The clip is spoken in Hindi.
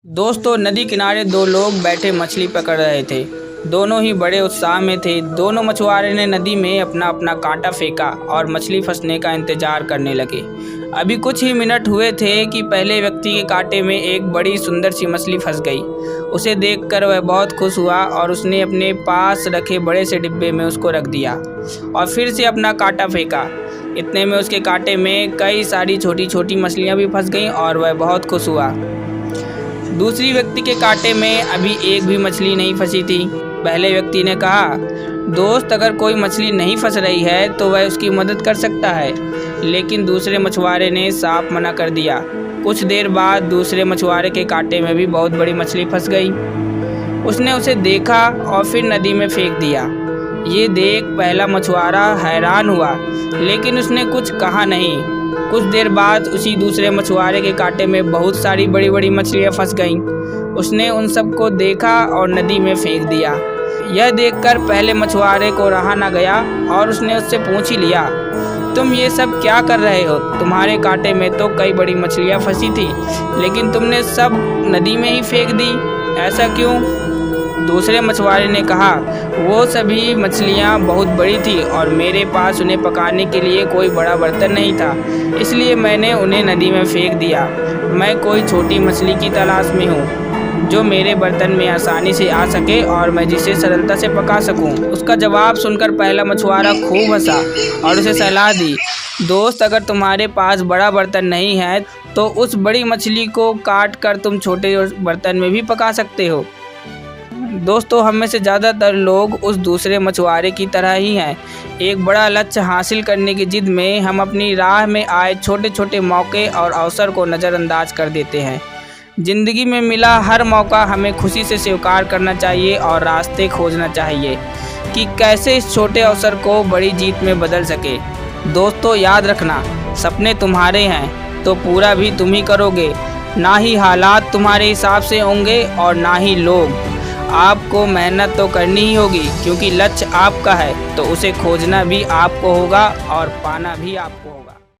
दोस्तों, नदी किनारे दो लोग बैठे मछली पकड़ रहे थे। दोनों ही बड़े उत्साह में थे। दोनों मछुआरे ने नदी में अपना अपना कांटा फेंका और मछली फंसने का इंतजार करने लगे। अभी कुछ ही मिनट हुए थे कि पहले व्यक्ति के कांटे में एक बड़ी सुंदर सी मछली फंस गई। उसे देखकर वह बहुत खुश हुआ और उसने अपने पास रखे बड़े से डिब्बे में उसको रख दिया और फिर से अपना कांटा फेंका। इतने में उसके कांटे में कई सारी छोटी छोटी मछलियाँ भी फंस गईं और वह बहुत खुश हुआ। दूसरी व्यक्ति के कांटे में अभी एक भी मछली नहीं फंसी थी। पहले व्यक्ति ने कहा, दोस्त, अगर कोई मछली नहीं फंस रही है तो वह उसकी मदद कर सकता है। लेकिन दूसरे मछुआरे ने साफ मना कर दिया। कुछ देर बाद दूसरे मछुआरे के कांटे में भी बहुत बड़ी मछली फंस गई। उसने उसे देखा और फिर नदी में फेंक दिया। ये देख पहला मछुआरा हैरान हुआ, लेकिन उसने कुछ कहा नहीं। कुछ देर बाद उसी दूसरे मछुआरे के कांटे में बहुत सारी बड़ी बड़ी मछलियाँ फंस गईं। उसने उन सबको देखा और नदी में फेंक दिया। यह देखकर पहले मछुआरे को रहा न गया और उसने उससे पूछ ही लिया, तुम ये सब क्या कर रहे हो? तुम्हारे कांटे में तो कई बड़ी मछलियाँ फंसी थी, लेकिन तुमने सब नदी में ही फेंक दी, ऐसा क्यों? दूसरे मछुआरे ने कहा, वो सभी मछलियाँ बहुत बड़ी थी और मेरे पास उन्हें पकाने के लिए कोई बड़ा बर्तन नहीं था, इसलिए मैंने उन्हें नदी में फेंक दिया। मैं कोई छोटी मछली की तलाश में हूँ जो मेरे बर्तन में आसानी से आ सके और मैं जिसे सरलता से पका सकूँ। उसका जवाब सुनकर पहला मछुआरा खूब हंसा और उसे सलाह दी, दोस्त, अगर तुम्हारे पास बड़ा बर्तन नहीं है तो उस बड़ी मछली को काट कर तुम छोटे बर्तन में भी पका सकते हो। दोस्तों, हम में से ज़्यादातर लोग उस दूसरे मछुआरे की तरह ही हैं। एक बड़ा लक्ष्य हासिल करने की जिद में हम अपनी राह में आए छोटे छोटे मौके और अवसर को नज़रअंदाज कर देते हैं। ज़िंदगी में मिला हर मौका हमें खुशी से स्वीकार करना चाहिए और रास्ते खोजना चाहिए कि कैसे इस छोटे अवसर को बड़ी जीत में बदल सके। दोस्तों, याद रखना, सपने तुम्हारे हैं तो पूरा भी तुम ही करोगे। ना ही हालात तुम्हारे हिसाब से होंगे और ना ही लोग। आपको मेहनत तो करनी ही होगी, क्योंकि लक्ष्य आपका है तो उसे खोजना भी आपको होगा और पाना भी आपको होगा।